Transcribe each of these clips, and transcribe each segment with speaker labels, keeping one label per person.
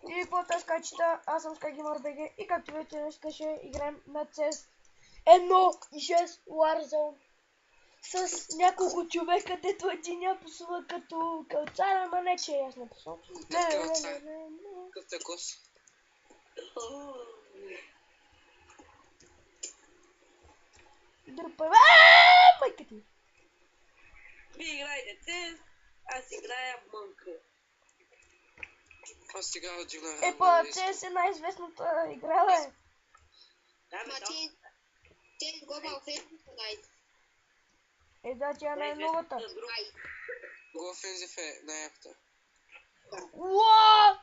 Speaker 1: И какво скачета, аз съм SkyGamer.bg и както видите днес ще играем на CS 1.6 Warzone с няколко човека, дето един я пасува като кълцар, ама не че аз не пасувам. Не.
Speaker 2: Какъв кос?
Speaker 1: Дръпа, майка ти!
Speaker 3: Вие играете CS, аз играя Мънка.
Speaker 2: Аз сега дигна
Speaker 1: Епа, CS е най-известната игра, бе.
Speaker 3: Да,
Speaker 4: Ти глобал фейсбук найд.
Speaker 1: Да, тя е най-новата.
Speaker 2: Go Offensive е най-яката.
Speaker 1: Уаа!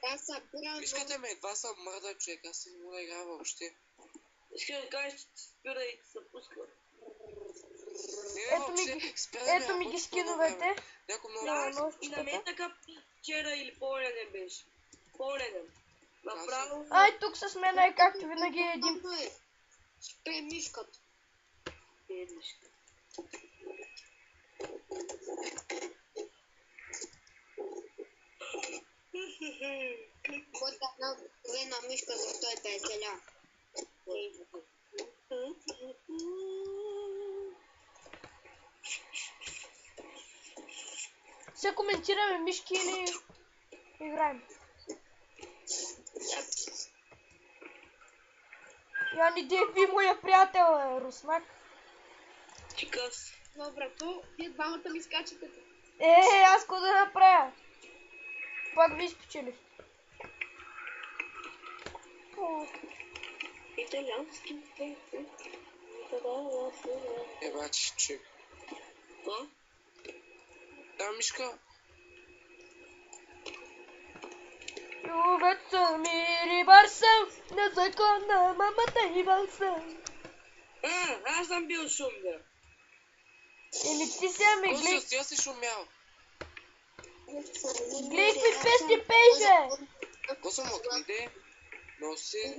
Speaker 4: Аз събирам...
Speaker 2: Искате ме, едва съм мърда човек, аз не мога да играя въобще.
Speaker 3: Искам да кажеш, че спира и се пуска.
Speaker 1: Ето ми ги скиновете.
Speaker 2: Някой много
Speaker 3: Да, и на мен така вчера или по-ленен беше. По-ленен. Направо...
Speaker 1: Ай, тук с мен е както винаги един...
Speaker 4: Спре мишката. Който една мишка за 150 ля.
Speaker 1: Сега коментираме мишки или играем? Я не деби моя приятел, Руснак.
Speaker 3: Чикас.
Speaker 4: Добре, то вие двамата ми скачате.
Speaker 1: Аз какво да направя? Пак ви спечелих.
Speaker 3: Италиански.
Speaker 2: Ебачи, човек.
Speaker 3: Какво?
Speaker 2: Да, мишка.
Speaker 1: Любят съм и рибар съм, на закона мамата и бал съм.
Speaker 3: Аз съм бил шумер.
Speaker 1: Еми ти сега ме гледай.
Speaker 2: Просто аз си шумял.
Speaker 1: Гледай какви песни пейше.
Speaker 2: Какво съм отиде? Носи.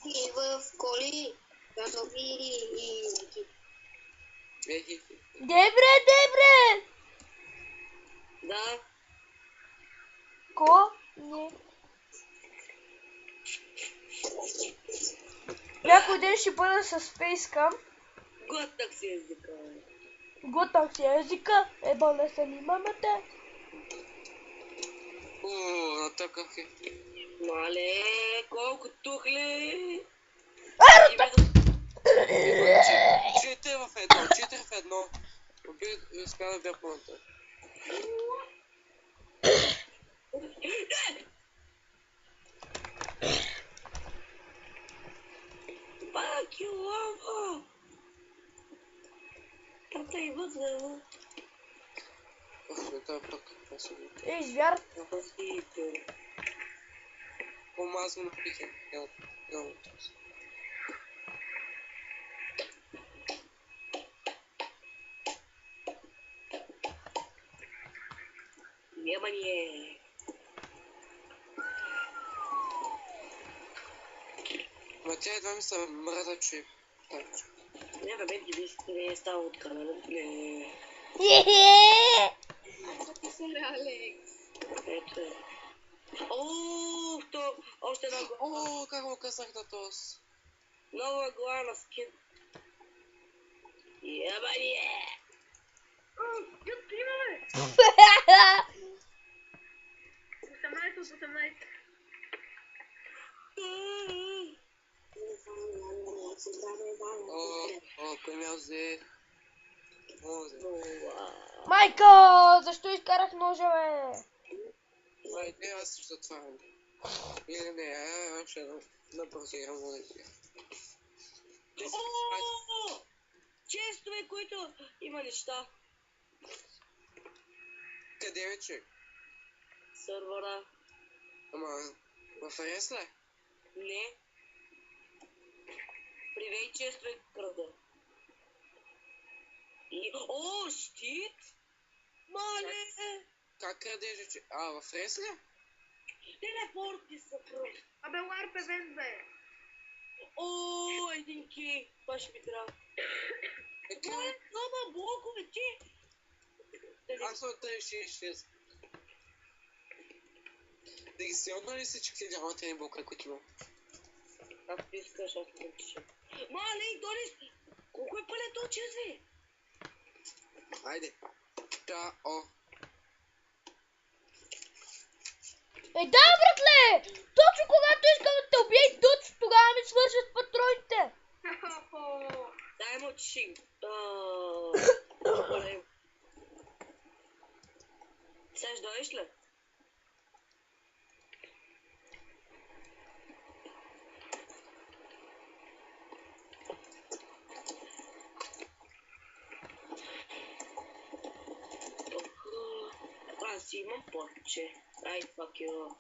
Speaker 4: И в коли, газовири и...
Speaker 2: Ехи.
Speaker 1: Дебре!
Speaker 3: Да.
Speaker 1: Ко? Не. Някой ден ще бъда с фейскам.
Speaker 3: Готах си езика.
Speaker 1: Готах си езика, ебала съм и мамата.
Speaker 2: Натъках е.
Speaker 3: Мале, колко тухли.
Speaker 2: Четири в едно. Успя да бия пълната.
Speaker 3: Пак ю лава. Тата и възела.
Speaker 2: Това пък какво се ви.
Speaker 1: Звяр.
Speaker 2: Помазвам на пике.
Speaker 3: Внимание.
Speaker 2: Ма тя едва ми се мръда, че...
Speaker 3: Не, бе, ти виж, не е ставал от каналът. Не.
Speaker 4: Ти се Алекс.
Speaker 3: Ето е. То още една глава.
Speaker 2: Как му късах на тос?
Speaker 3: Нова глава на скин. Ебание! Където имаме? 18.
Speaker 2: Кой ме взе?
Speaker 1: Майка, защо изкарах ножа, бе?
Speaker 2: Не, аз ще затварям. Или не, аз ще набързо играм да си.
Speaker 3: Честове, които има неща.
Speaker 2: Къде е, човек?
Speaker 3: Сървъра.
Speaker 2: Ама, в арес ли?
Speaker 3: Не. Привей честове крада. Щит! Мале!
Speaker 2: Как крадеш, че? В арес ли?
Speaker 3: Телепорти са просто.
Speaker 4: Абе, ларп евент, бе.
Speaker 3: О, един кей. Това ще ми трябва. Това е много блокове, ти.
Speaker 2: Аз съм 36. Регистрационно ли се, че няма тези блока, които има?
Speaker 3: Както искаш, аз не пиша. Мале, Дорис! Колко е пълен то чезве?
Speaker 2: Айде. Чао.
Speaker 1: Да, братле! Точно когато искам да те убия и точно тогава ми свършат патроните.
Speaker 3: Дай му чиши. Сега ще дойдеш ли? Аз имам порче. Ай, fuck you.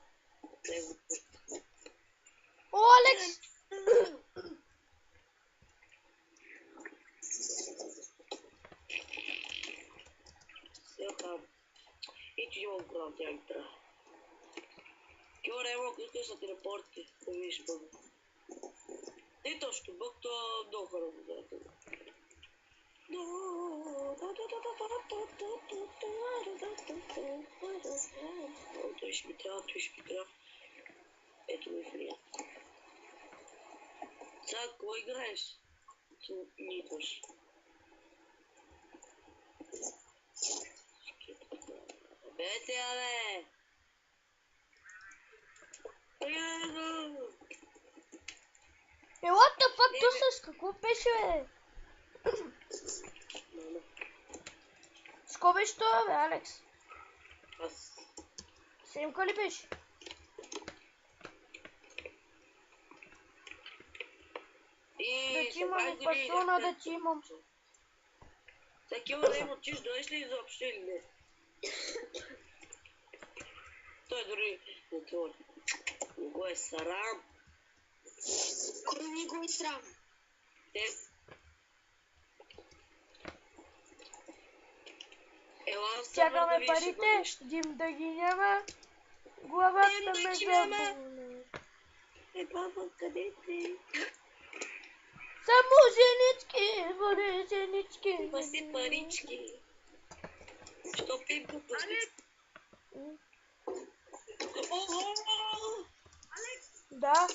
Speaker 1: О, Алекс!
Speaker 3: Сега. И ти имам грам, тя ми трябва. Кьора, ево, ако искаш да телепорти, да видиш първо. Не точно, бък, то много хора го дадат. Той ще ми трябва, той ще ми трябва. Ето ми фрия. Сега, кой играеш? Ти не идваш. Бете, абе!
Speaker 1: What the fuck, то с какво беше, бе? С какво беше това, бе, Алекс?
Speaker 3: Аз...
Speaker 1: Семка ли беше? Да ти имам и патрона, да ти имам.
Speaker 3: Такива да им отиш, дойдеш ли изобщо или не? Той дори не твори. Не го е срам.
Speaker 4: Кой не го е срам?
Speaker 3: Те... Ела,
Speaker 1: Стягаме парите, дим да ги няма. Главата ме заболи.
Speaker 3: Е, баба, къде ти?
Speaker 1: Само женички, бъде женички.
Speaker 3: Паси парички. Що пим по пусти?
Speaker 1: Да.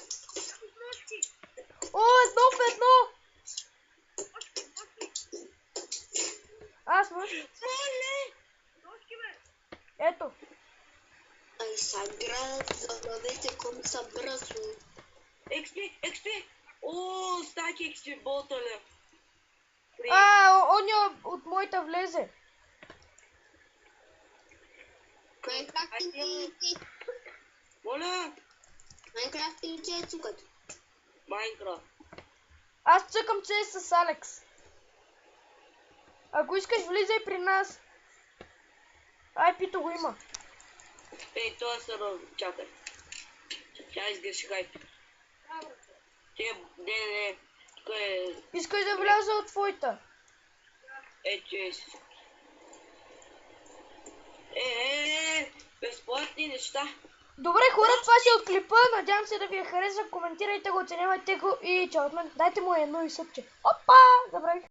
Speaker 1: О, едно в едно. Аз може.
Speaker 3: Оле!
Speaker 1: Ето.
Speaker 4: Ай, sagrado, забавете como sabroso.
Speaker 3: XP! О, стаки XP боталя.
Speaker 1: Оня от моята влезе.
Speaker 4: Майнкрафт
Speaker 3: Моля!
Speaker 4: или че е цукът?
Speaker 3: Майнкрафт.
Speaker 1: Аз цъкам CS с Алекс. Ако искаш, влизай при нас. Ай, Пито го има.
Speaker 3: Ей, това са чакай. Тя изгреши хайп. Не. Тук е...
Speaker 1: Искаш да вляза от твоята.
Speaker 3: Ето е си. Безплатни неща.
Speaker 1: Добре, хора, това си от клипа. Надявам се да ви е харесва. Коментирайте го, оценявайте го и чао от мен. Дайте му едно и съпче. Опа! Забравих.